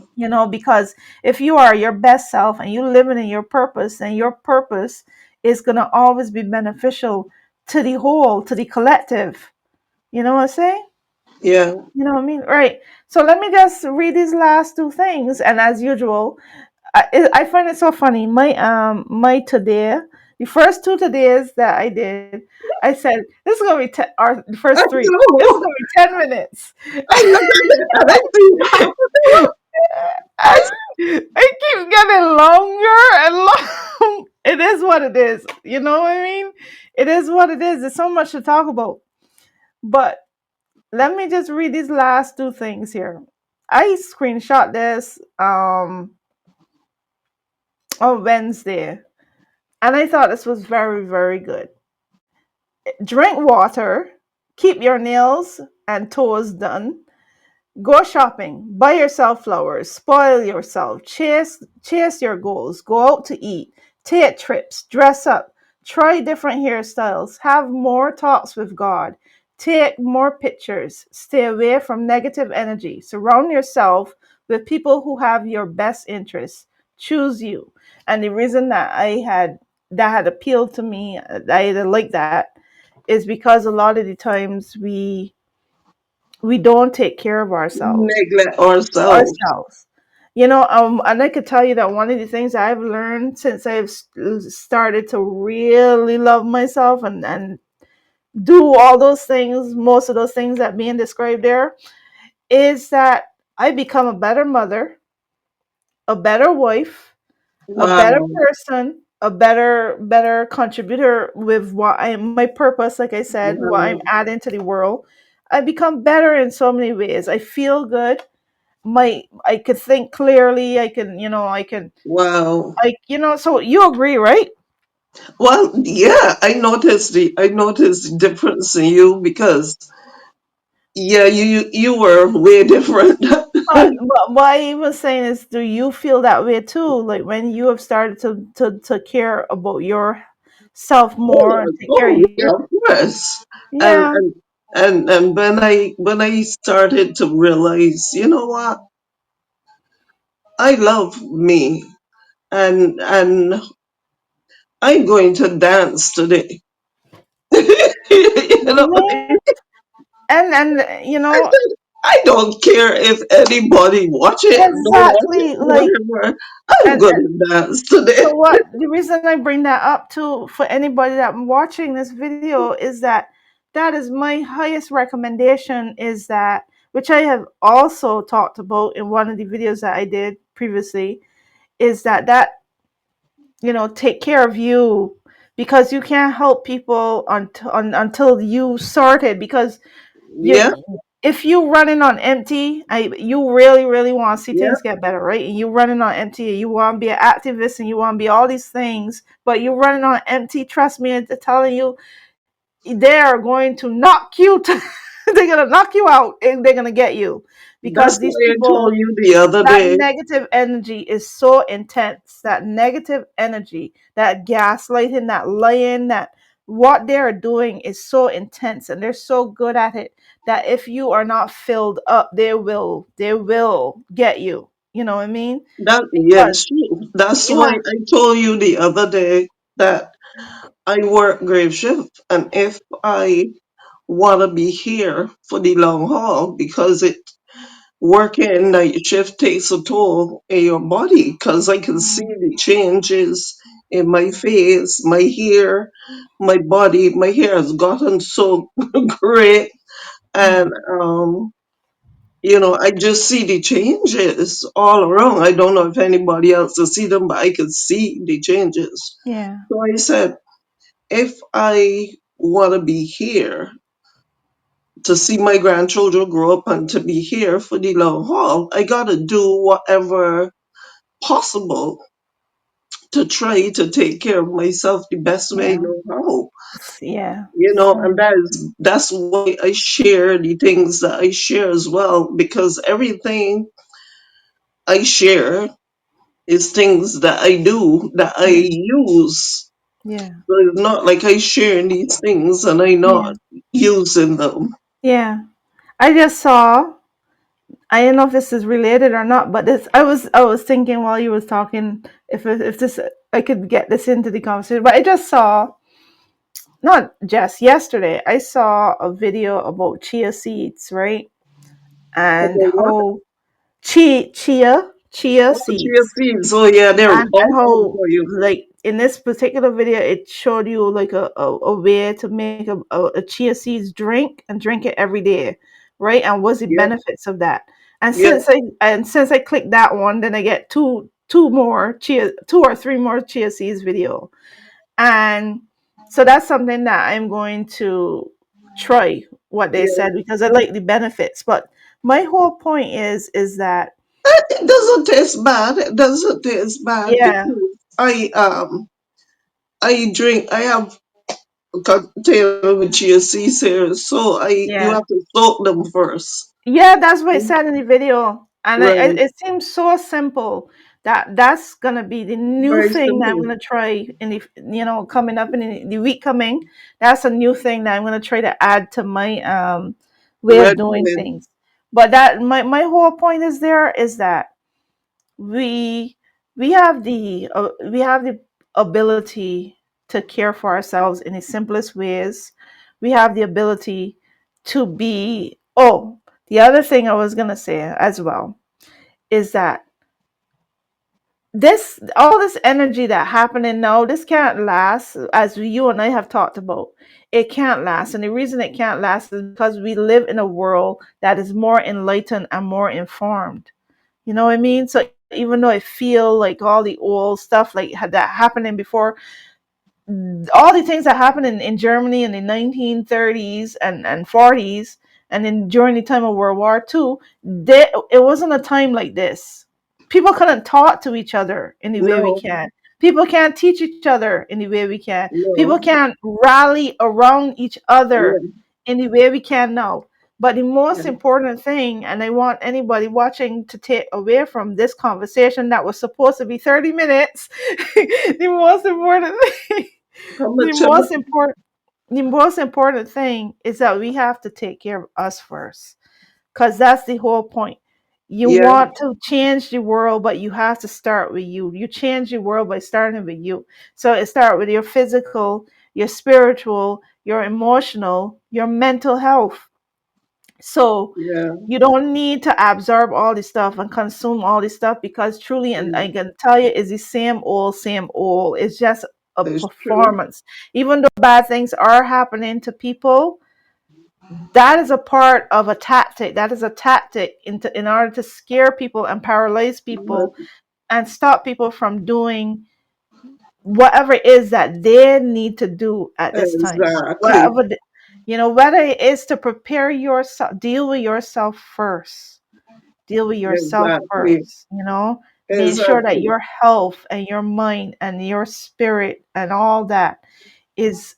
Because if you are your best self and you living in your purpose, then your purpose is going to always be beneficial to the whole, to the collective. You know what I'm saying? yeah. You know what I mean? Right. So let me just read these last two things. And as usual, I find it so funny. My today, the first two todays that I did, I said this is gonna be or the I first three. This is know. gonna be 10 minutes. I look at it and I see. I, I, I keep getting longer and long. It is what it is. You know what I mean? It is what it is. There's so much to talk about. But let me just read these last two things here. I screenshot this on Wednesday, and I thought this was very, very good. Drink water, keep your nails and toes done, go shopping, buy yourself flowers, spoil yourself, chase your goals, go out to eat, take trips, dress up, try different hairstyles, have more talks with God, take more pictures, stay away from negative energy, surround yourself with people who have your best interests, choose you. And the reason that had appealed to me, I like that, is because a lot of the times we don't take care of ourselves neglect ourselves. ourselves. And I could tell you that one of the things I've learned since I've started to really love myself and do all those things, most of those things that being described there, is that I become a better mother, a better wife, a better Wow. person, a better contributor with what I'm my purpose, like I said, what I'm Wow. adding to the world. I become better in so many ways. I feel good. I could think clearly. I can, Wow. so you agree, right? Well, yeah, I noticed the difference in you because yeah, you were way different. But what I was saying is, do you feel that way too? Like when you have started to care about yourself more and take care of Oh yeah, your of course. And yeah. and and when I started to realize, you know what, I love me, and I'm going to dance today. You know, Man, and I said, I don't care if anybody watch it, don't watch it, exactly, like, whatever. I'm and going to dance so today. what the reason I bring that up too for anybody that watching this video is that that is my highest recommendation, is that, which I have also talked about in one of the videos that I did previously, is take care of you, because you can't help people until you sorted, because Yeah, you if you running on empty, you really really want to see yeah. things get better, right? And you running on empty, you want to be an activist and you want to be all these things, but you're running on empty. Trust me, I'm telling you, they are going to knock you they're going to knock you out and they're going to get you, That's because these why I people, told you the other that day. negative energy is so intense. That negative energy, that gaslighting, that lying, that what they're doing is so intense and they're so good at it, that if you are not filled up, they will get you. You know what I mean? That yeah, Because true. That's why yeah, I told you the other day that I work grave shift, and if I want to be here for the long haul, because it working night shift takes a toll in your body, because I can see the changes in my face, my hair, my body. My hair has gotten so gray, yeah, and I just see the changes all around. I don't know if anybody else will see them, but I can see the changes. yeah, So I said, if I want to be here to see my grandchildren grow up and to be here for the long haul, I got to do whatever possible to try to take care of myself the best way I yeah, know how. yeah, And same. that's why I share the things that I share as well, because everything I share is things that I do that I Yeah, use. yeah, So it's not like I share these things and I yeah, not using them. yeah. I just saw, I don't know if this is related or not, but this I was thinking while you was talking, if this, I could get this into the conversation. But I just saw, not just yesterday, I saw a video about chia seeds, right? And Okay, what? how chia Oh, chia seeds, seeds. So yeah, they're and awesome how, for you. like in this particular video it showed you like a way to make a chia seeds drink and drink it every day, right? And what's the Yeah, benefits of that. and yeah. since i and since I clicked that one, then I get two or three more chia seeds video. And so that's something that I'm going to try, what they Yeah. said, because I like the benefits. But my whole point is that, It doesn't taste bad. It doesn't taste bad yeah, because I have a container with chia seeds here, so I you yeah. have to soak them first. Yeah, that's what it said in the video, and Right. it seems so simple that that's gonna be the new Very thing that I'm simple. gonna try in the, coming up in the week coming. That's a new thing that I'm gonna try to add to my way of doing Regimen. things. But that my whole point is there is that we we have the ability to care for ourselves in the simplest ways. We have the ability to be, oh, the other thing I was going to say as well is that this all this energy that happening now, this can't last, as you and I have talked about. It can't last, and the reason it can't last is because we live in a world that is more enlightened and more informed. You know what I mean? So even though I feel like all the old stuff like that happening before, all the things that happened in Germany in the 1930s and 40s, and then during the time of World War II, it wasn't a time like this. People couldn't talk to each other in the way we No, can. People can't teach each other in the way we can. People no, can't rally around each other yeah, in the way we can now. But the most yeah. important thing, and I want anybody watching to take away from this conversation that was supposed to be 30 minutes, the most important thing, How the much most important the most important thing is that we have to take care of us first, because that's the whole point. You yeah, want to change the world, but you have to start with you. You change the world by starting with you. So it starts with your physical, your spiritual, your emotional, your mental health. So yeah, you don't need to absorb all this stuff and consume all this stuff, because truly, and I yeah. can tell you, is the same old, same old. It's just a It's true. performance. Even though bad things are happening to people, that is a part of a tactic. That is a tactic in order to scare people and paralyze But people and stop people from doing whatever it is that they need to do at this time. exactly, Whatever, whether it is to prepare yourself, deal with yourself first. Deal with yourself exactly, first, make sure that exactly, your health and your mind and your spirit and all that is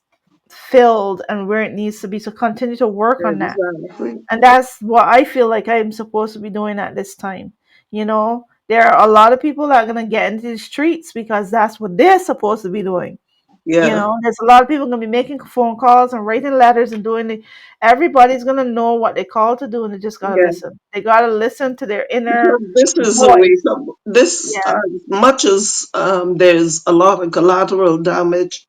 filled and where it needs to be. So continue to work on that. exactly. And that's what I feel like I'm supposed to be doing at this time. There are a lot of people that are going to get into the streets because that's what they're supposed to be doing. Yeah, There's a lot of people going to be making phone calls and writing letters and doing it. Everybody's going to know what they called to do, and they just got to yeah. listen. They got to listen to their inner Because this is a wake voice. up. This, Yeah, much as there's a lot of collateral damage,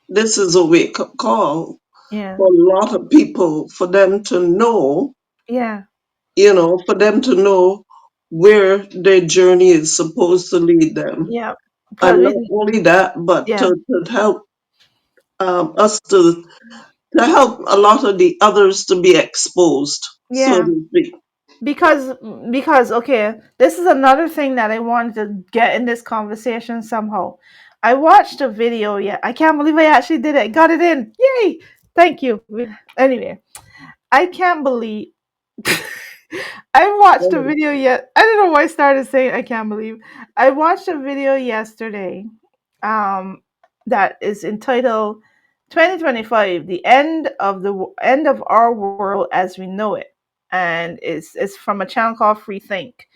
this is a wake up call yeah, for a lot of people for them to know, yeah, for them to know where their journey is supposed to lead them. yeah. And Because not only that, but yeah, to help us to help a lot of the others to be exposed, so yeah. to speak. because because okay, this is another thing that I wanted to get in this conversation somehow. I watched a video. Yeah, I can't believe I actually did it. Got it in. Yay! Thank you. Anyway, I can't believe I watched a Um, video yet. I don't know why I started saying I can't believe. I watched a video yesterday um that is entitled 2025, the end of our world as we know it. And it's from a channel called Free Think.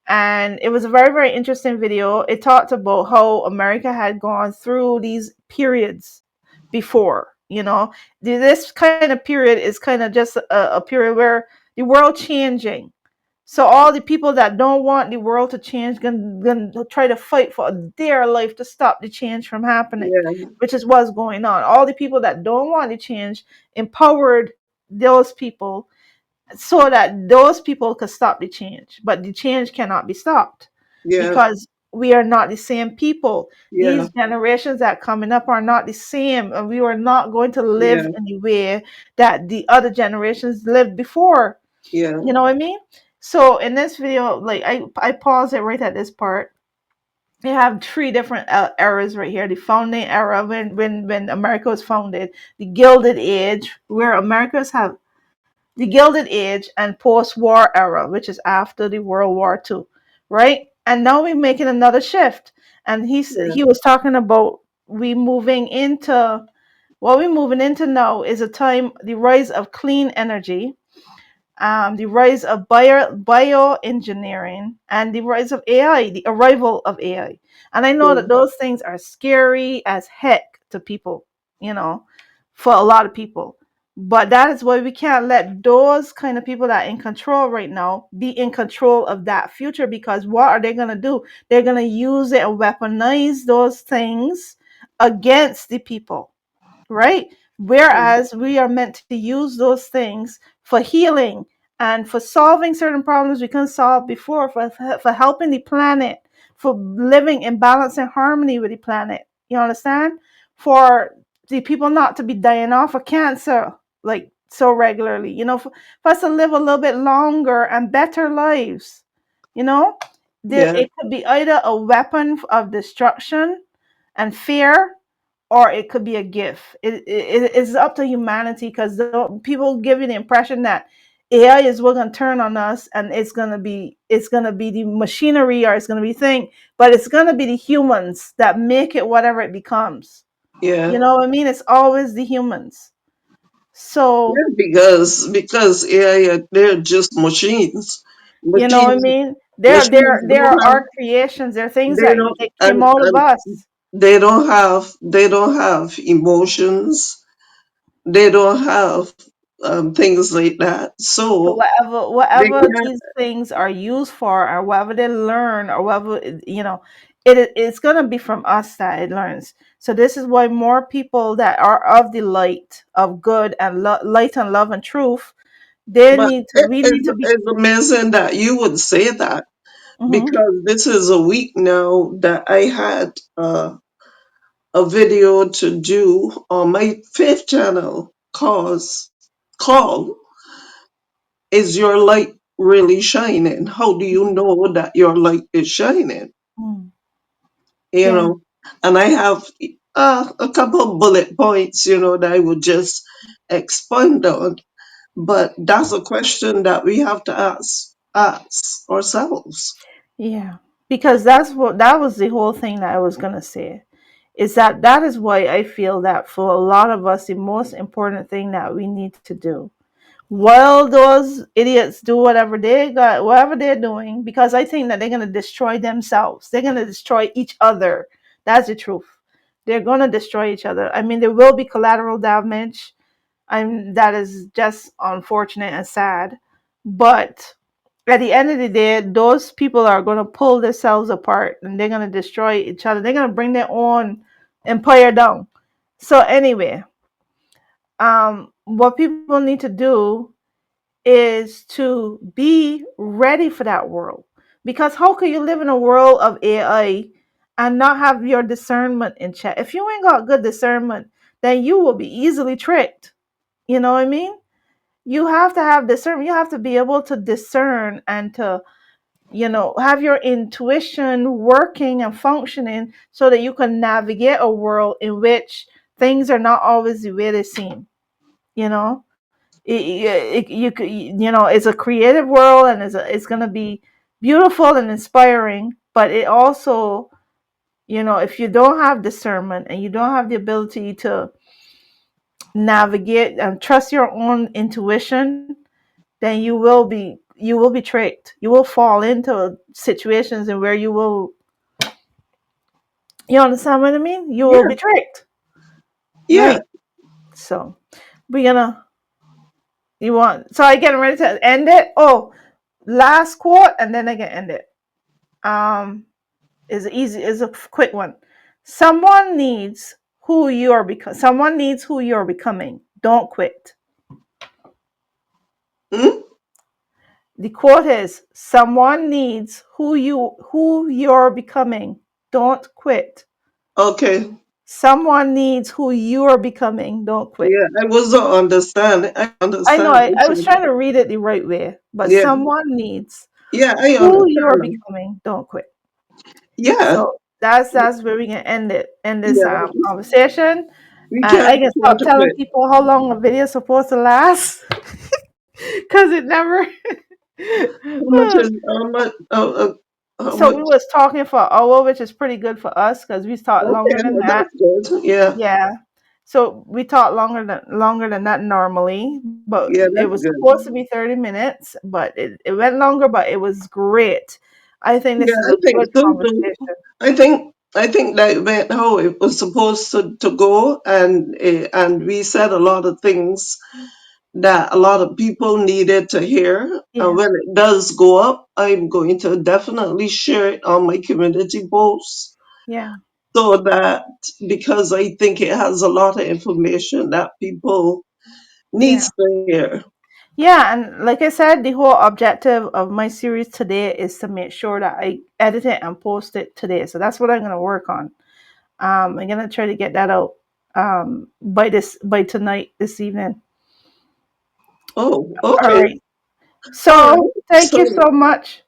And it was a very, very interesting video. It talked about how America had gone through these periods before. This kind of period is kind of just a period where the world changing. So all the people that don't want the world to change gonna try to fight for their life to stop the change from happening, yeah, which is what's going on. All the people that don't want the change empowered those people so that those people could stop the change. But the change cannot be stopped yeah, because we are not the same people. yeah, These generations that coming up are not the same, and we are not going to live yeah, in the way that the other generations lived before. yeah, You know what I mean? So in this video, like I paused it right at this part. You have three different eras right here: the founding era, when America was founded; the Gilded Age, where Americas have the Gilded Age; and post-war era, which is after the World War II, right? And now we're making another shift. And yeah, he was talking about we moving into what we're moving into now is a time, the rise of clean energy, the rise of bioengineering, and the rise of AI, the arrival of AI. And I know yeah, that those things are scary as heck to people, you know, for a lot of people. But that is why we can't let those kind of people that are in control right now be in control of that future, because what are they going to do? They're going to use it and weaponize those things against the people, right? Whereas we are meant to use those things for healing and for solving certain problems we couldn't solve before, for helping the planet, for living in balance and harmony with the planet. You understand? For the people not to be dying off of cancer like so regularly. For us to live a little bit longer and better lives. You know, Yeah. it could be either a weapon of destruction and fear, or it could be a gift. It's up to humanity, because people give you the impression that AI is what gonna turn on us, and it's gonna be the machinery, or it's gonna be thing, but it's gonna be the humans that make it whatever it becomes. You Yeah. know what I mean? It's always the humans. So Yeah, because AI, they're just machines. you know what I Machines, mean? They're machines they're don't they're have, our creations. They're things they that don't, they came out of and us. they don't have emotions. They don't have things like that. So So whatever they whatever can't. these things are used for, or whatever they learn, or whatever it's gonna be from us that it learns. So this is why more people that are of the light, of good and light and love and truth, they But need to we need to be. it's amazing that you would say that, Hmm. because this is a week now that I had a video to do on my fifth channel, called "Is Your Light Really Shining?" How do you know that your light is shining? Mm. You Yeah, know, and I have a couple of bullet points, that I would just expand on. But that's a question that we have to ask ourselves. yeah, because that was the whole thing that I was gonna say, is that is why I feel that for a lot of us, the most important thing that we need to do, while those idiots do whatever they're doing, because I think that they're going to destroy themselves. They're going to destroy each other. That's the truth. They're going to destroy each other. I mean, there will be collateral damage. That is just unfortunate and sad. But at the end of the day, those people are going to pull themselves apart, and they're going to destroy each other. They're going to bring their own empire down. So anyway, what people need to do is to be ready for that world. Because how can you live in a world of AI and not have your discernment in check? If you ain't got good discernment, then you will be easily tricked. You know what I mean? You have to have discernment. You have to be able to discern and to, have your intuition working and functioning, so that you can navigate a world in which things are not always the way they seem. You know, you could, it's a creative world, and it's going to be beautiful and inspiring, but it also, if you don't have discernment and you don't have the ability to navigate and trust your own intuition, then you will be tricked. You will fall into situations in where you understand what I mean, you will Yeah, be tricked, yeah. right? So we're gonna you want so I get ready to end it. Oh, last quote, and then I can end it. um is a quick one. Someone needs who you're becoming. Don't quit. Hmm? The quote is, someone needs who you're becoming. Don't quit. Okay. Someone needs who you're becoming. Don't quit. Yeah, I was not understand. I I know, understand I what was you. trying to read it the right way, but Yeah, someone needs yeah, I who you're understand. becoming. Don't quit. Yeah, So that's where we can end this yeah. conversation. We And can't I can afford stop to telling quit. people how long a video is supposed to last, because it never. How much is how much? How So we much? was talking for an hour, which is pretty good for us, because we talked longer Okay, than well, that. that's good. Yeah, Yeah. So we talked longer than that normally, but yeah, it that's was good. supposed to be 30 minutes, but it went longer, but it was great. I think this Yeah, is I a think good so too. conversation. I think that went how it was supposed to go, and we said a lot of things that a lot of people needed to hear. And Yeah, when it does go up, I'm going to definitely share it on my community posts, yeah, so that, because I think it has a lot of information that people yeah. needs to hear. Yeah, and like I said, the whole objective of my series today is to make sure that I edit it and post it today. So that's what I'm gonna work on. I'm gonna try to get that out by tonight this evening. Oh, All okay. right. All right. So thank you So, so much.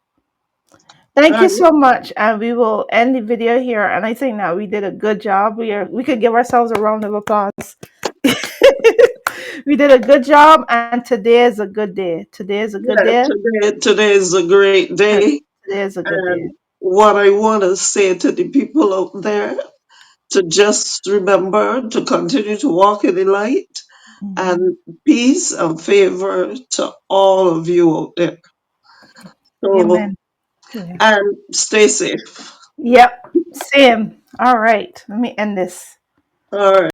Thank all you right. so much, and we will end the video here. And I think that we did a good job. We could give ourselves a round of applause. We did a good job, and today is a good day. Today is a good Yeah, day. today is a great day. Today is a good day. And what I want to say to the people out there, to just remember to continue to walk in the light, Mhm. and peace and favor to all of you out there. So, Amen. Yeah. and stay safe. Yep. Same. All right. Let me end this. All right.